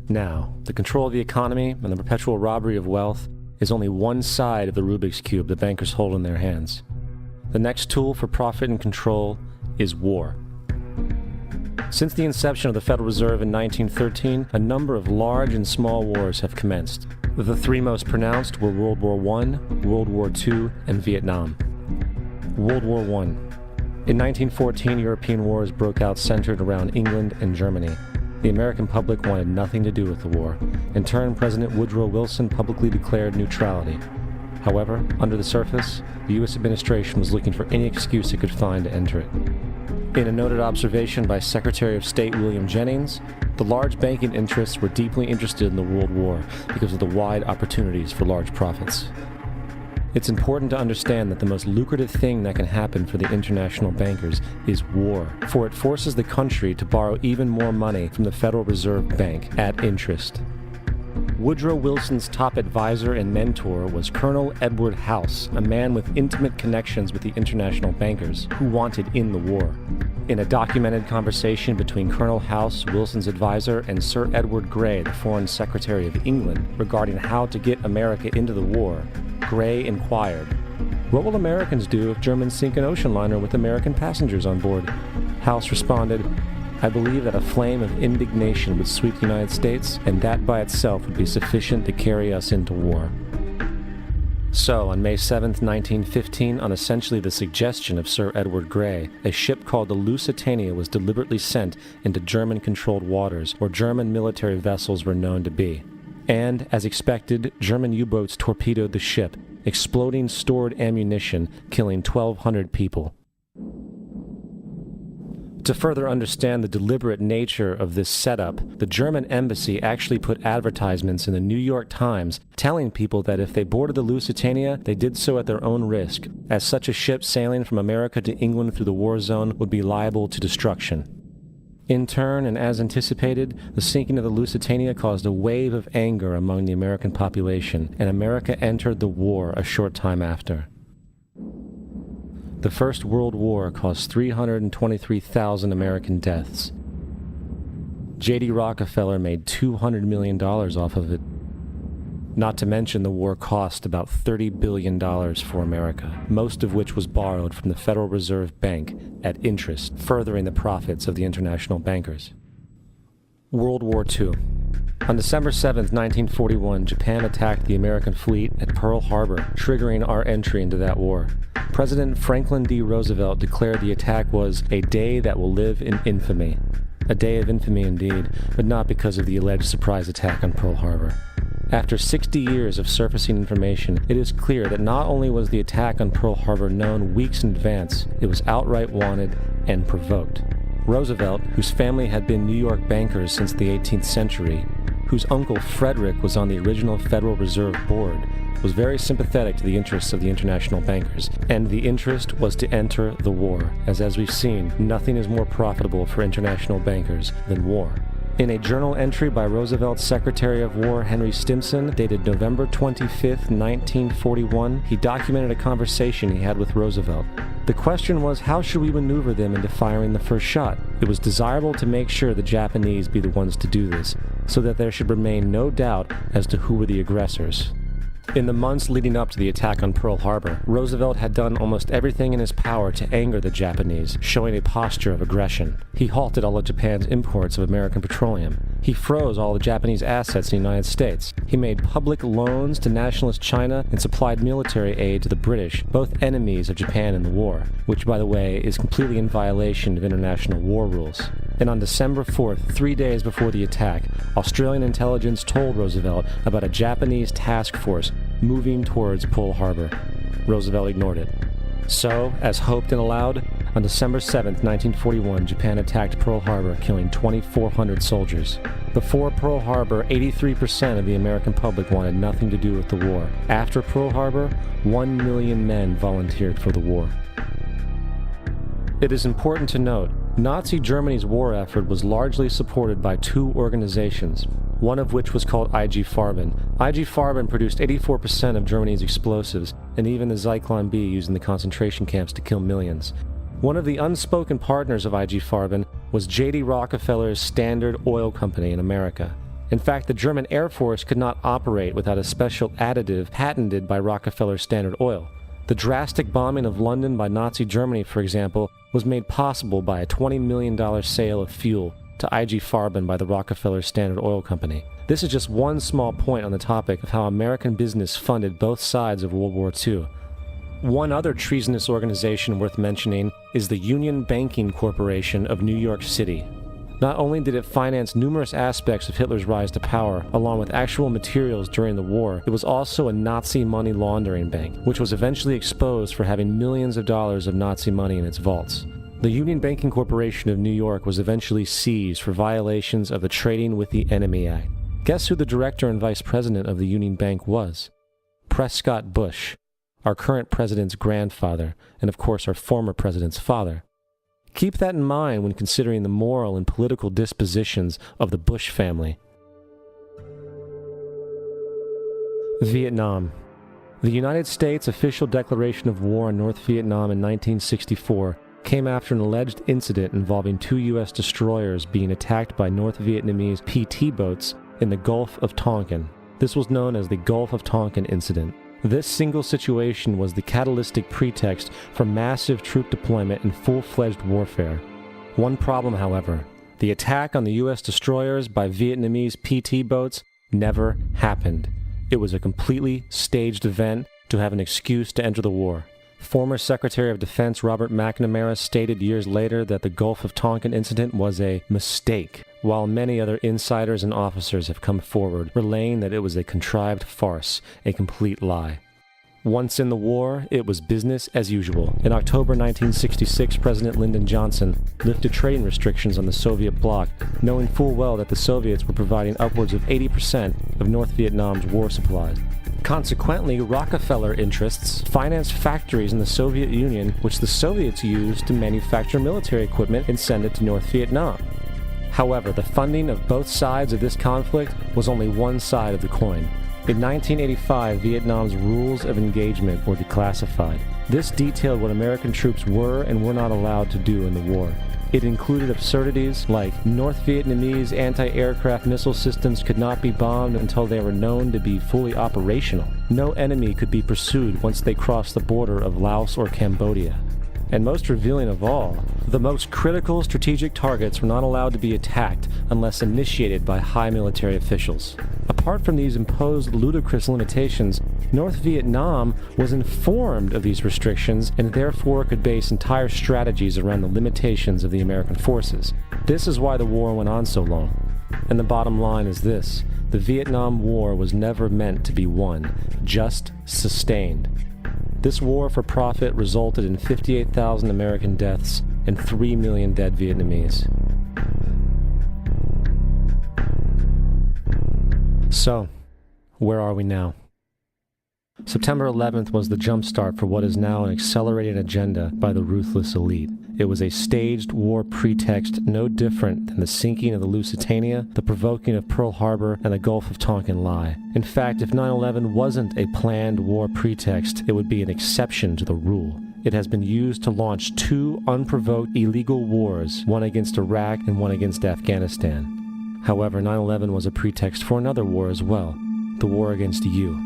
Now, the control of the economy and the perpetual robbery of wealth is only one side of the Rubik's Cube the bankers hold in their hands. The next tool for profit and control is war. Since the inception of the Federal Reserve in 1913, a number of large and small wars have commenced. The three most pronounced were World War I, World War II, and Vietnam. World War I. In 1914, European wars broke out centered around England and Germany. The American public wanted nothing to do with the war. In turn, President Woodrow Wilson publicly declared neutrality. However, under the surface, the U.S. administration was looking for any excuse it could find to enter it. In a noted observation by Secretary of State William Jennings, the large banking interests were deeply interested in the World War because of the wide opportunities for large profits. It's important to understand that the most lucrative thing that can happen for the international bankers is war, for it forces the country to borrow even more money from the Federal Reserve Bank at interest. Woodrow Wilson's top advisor and mentor was Colonel Edward House, a man with intimate connections with the international bankers who wanted in the war. In a documented conversation between Colonel House, Wilson's advisor, and Sir Edward Grey, the Foreign Secretary of England, regarding how to get America into the war, Grey inquired, "What will Americans do if Germans sink an ocean liner with American passengers on board?" House responded, "I believe that a flame of indignation would sweep the United States, and that by itself would be sufficient to carry us into war." So, on May 7, 1915, on essentially the suggestion of Sir Edward Grey, a ship called the Lusitania was deliberately sent into German-controlled waters, where German military vessels were known to be. And, as expected, German U-boats torpedoed the ship, exploding stored ammunition, killing 1,200 people. To further understand the deliberate nature of this setup, the German embassy actually put advertisements in the New York Times telling people that if they boarded the Lusitania, they did so at their own risk, as such a ship sailing from America to England through the war zone would be liable to destruction. In turn, and as anticipated, the sinking of the Lusitania caused a wave of anger among the American population, and America entered the war a short time after. The First World War caused 323,000 American deaths. J.D. Rockefeller made $200 million off of it. Not to mention the war cost about $30 billion for America, most of which was borrowed from the Federal Reserve Bank at interest, furthering the profits of the international bankers. World War II. On December 7, 1941, Japan attacked the American fleet at Pearl Harbor, triggering our entry into that war. President Franklin D. Roosevelt declared the attack was a day that will live in infamy. A day of infamy indeed, but not because of the alleged surprise attack on Pearl Harbor. After 60 years of surfacing information, it is clear that not only was the attack on Pearl Harbor known weeks in advance, it was outright wanted and provoked. Roosevelt, whose family had been New York bankers since the 18th century, whose uncle Frederick was on the original Federal Reserve Board, was very sympathetic to the interests of the international bankers, and the interest was to enter the war, as we've seen, nothing is more profitable for international bankers than war. In a journal entry by Roosevelt's Secretary of War Henry Stimson, dated November 25, 1941, he documented a conversation he had with Roosevelt. The question was, how should we maneuver them into firing the first shot? It was desirable to make sure the Japanese be the ones to do this, so that there should remain no doubt as to who were the aggressors. In the months leading up to the attack on Pearl Harbor, Roosevelt had done almost everything in his power to anger the Japanese, showing a posture of aggression. He halted all of Japan's imports of American petroleum. He froze all the Japanese assets in the United States. He made public loans to nationalist China and supplied military aid to the British, both enemies of Japan in the war, which, by the way, is completely in violation of international war rules. And on December 4th, 3 days before the attack, Australian intelligence told Roosevelt about a Japanese task force moving towards Pearl Harbor. Roosevelt ignored it. So, as hoped and allowed, on December 7, 1941, Japan attacked Pearl Harbor, killing 2,400 soldiers. Before Pearl Harbor, 83% of the American public wanted nothing to do with the war. After Pearl Harbor, 1 million men volunteered for the war. It is important to note, Nazi Germany's war effort was largely supported by two organizations, one of which was called IG Farben. IG Farben produced 84% of Germany's explosives, and even the Zyklon B used in the concentration camps to kill millions. One of the unspoken partners of IG Farben was J.D. Rockefeller's Standard Oil Company in America. In fact, the German Air Force could not operate without a special additive patented by Rockefeller Standard Oil. The drastic bombing of London by Nazi Germany, for example, was made possible by a $20 million sale of fuel to IG Farben by the Rockefeller Standard Oil Company. This is just one small point on the topic of how American business funded both sides of World War II. One other treasonous organization worth mentioning is the Union Banking Corporation of New York City. Not only did it finance numerous aspects of Hitler's rise to power, along with actual materials during the war, it was also a Nazi money laundering bank, which was eventually exposed for having millions of dollars of Nazi money in its vaults. The Union Banking Corporation of New York was eventually seized for violations of the Trading with the Enemy Act. Guess who the director and vice president of the Union Bank was? Prescott Bush, our current president's grandfather, and of course our former president's father. Keep that in mind when considering the moral and political dispositions of the Bush family. Vietnam. The United States' official declaration of war on North Vietnam in 1964 came after an alleged incident involving 2 U.S. destroyers being attacked by North Vietnamese PT boats in the Gulf of Tonkin. This was known as the Gulf of Tonkin Incident. This single situation was the catalytic pretext for massive troop deployment and full-fledged warfare. One problem, however, the attack on the U.S. destroyers by Vietnamese PT boats never happened. It was a completely staged event to have an excuse to enter the war. Former Secretary of Defense Robert McNamara stated years later that the Gulf of Tonkin incident was a mistake, while many other insiders and officers have come forward, relaying that it was a contrived farce, a complete lie. Once in the war, it was business as usual. In October 1966, President Lyndon Johnson lifted trading restrictions on the Soviet bloc, knowing full well that the Soviets were providing upwards of 80% of North Vietnam's war supplies. Consequently, Rockefeller interests financed factories in the Soviet Union, which the Soviets used to manufacture military equipment and send it to North Vietnam. However, the funding of both sides of this conflict was only one side of the coin. In 1985, Vietnam's rules of engagement were declassified. This detailed what American troops were and were not allowed to do in the war. It included absurdities like North Vietnamese anti-aircraft missile systems could not be bombed until they were known to be fully operational. No enemy could be pursued once they crossed the border of Laos or Cambodia. And most revealing of all, the most critical strategic targets were not allowed to be attacked unless initiated by high military officials. Apart from these imposed ludicrous limitations, North Vietnam was informed of these restrictions and therefore could base entire strategies around the limitations of the American forces. This is why the war went on so long. And the bottom line is this: the Vietnam War was never meant to be won, just sustained. This war for profit resulted in 58,000 American deaths and 3 million dead Vietnamese. So, where are we now? September 11th was the jumpstart for what is now an accelerated agenda by the ruthless elite. It was a staged war pretext no different than the sinking of the Lusitania, the provoking of Pearl Harbor, and the Gulf of Tonkin lie. In fact, if 9/11 wasn't a planned war pretext, it would be an exception to the rule. It has been used to launch 2 unprovoked illegal wars, one against Iraq and one against Afghanistan. However, 9/11 was a pretext for another war as well, the war against you.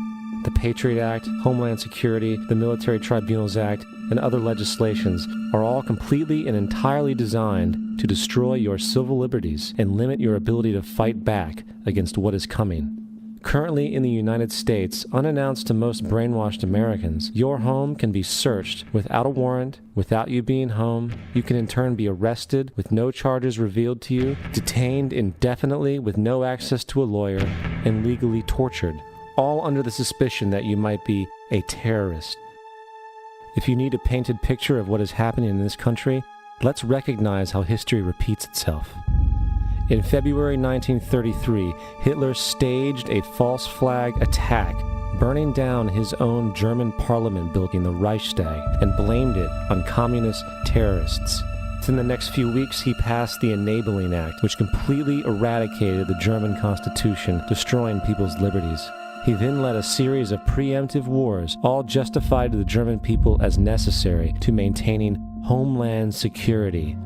The Patriot Act, Homeland Security, the Military Tribunals Act, and other legislations are all completely and entirely designed to destroy your civil liberties and limit your ability to fight back against what is coming. Currently in the United States, unannounced to most brainwashed Americans, your home can be searched without a warrant, without you being home. You can in turn be arrested with no charges revealed to you, detained indefinitely with no access to a lawyer, and legally tortured, all under the suspicion that you might be a terrorist. If you need a painted picture of what is happening in this country, let's recognize how history repeats itself. In February 1933, Hitler staged a false flag attack, burning down his own German parliament building, the Reichstag, and blamed it on communist terrorists. In the next few weeks, he passed the Enabling Act, which completely eradicated the German Constitution, destroying people's liberties. He then led a series of preemptive wars, all justified to the German people as necessary to maintaining homeland security.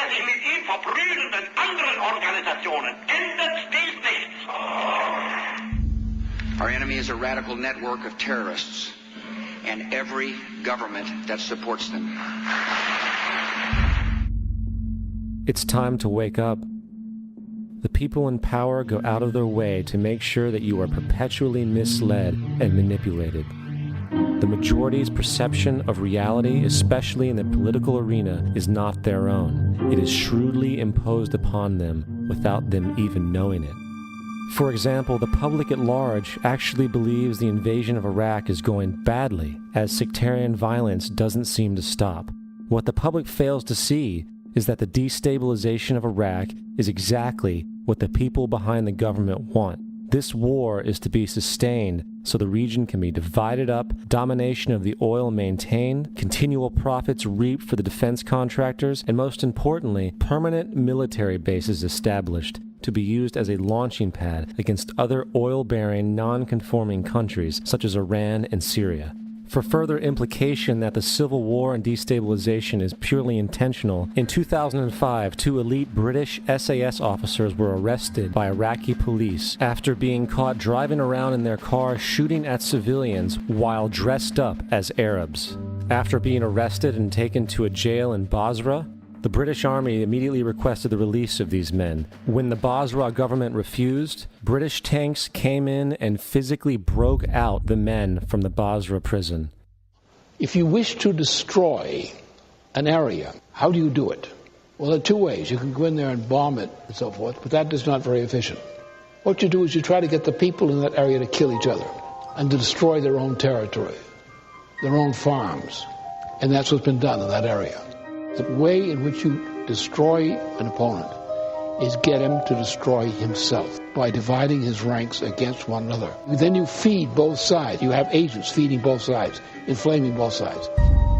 der sich mit ihm verprügelnden anderen Organisationen ändert dies nichts. Our enemy is a radical network of terrorists and every government that supports them. It's time to wake up. The people in power go out of their way to make sure that you are perpetually misled and manipulated. The majority's perception of reality, especially in the political arena, is not their own. It is shrewdly imposed upon them without them even knowing it. For example, the public at large actually believes the invasion of Iraq is going badly, as sectarian violence doesn't seem to stop. What the public fails to see is that the destabilization of Iraq is exactly what the people behind the government want. This war is to be sustained so the region can be divided up, domination of the oil maintained, continual profits reaped for the defense contractors, and most importantly, permanent military bases established to be used as a launching pad against other oil-bearing, non-conforming countries such as Iran and Syria. For further implication that the civil war and destabilization is purely intentional, in 2005, 2 elite British SAS officers were arrested by Iraqi police after being caught driving around in their car shooting at civilians while dressed up as Arabs. After being arrested and taken to a jail in Basra, the British Army immediately requested the release of these men. When the Basra government refused, British tanks came in and physically broke out the men from the Basra prison. If you wish to destroy an area, how do you do it? Well, there are 2 ways. You can go in there and bomb it and so forth, but that is not very efficient. What you do is you try to get the people in that area to kill each other and to destroy their own territory, their own farms. And that's what's been done in that area. The way in which you destroy an opponent is get him to destroy himself by dividing his ranks against one another. Then you feed both sides. You have agents feeding both sides, inflaming both sides.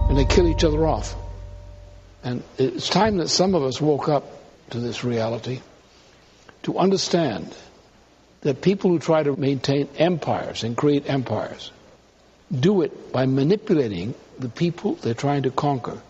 And they kill each other off. And it's time that some of us woke up to this reality to understand that people who try to maintain empires and create empires do it by manipulating the people they're trying to conquer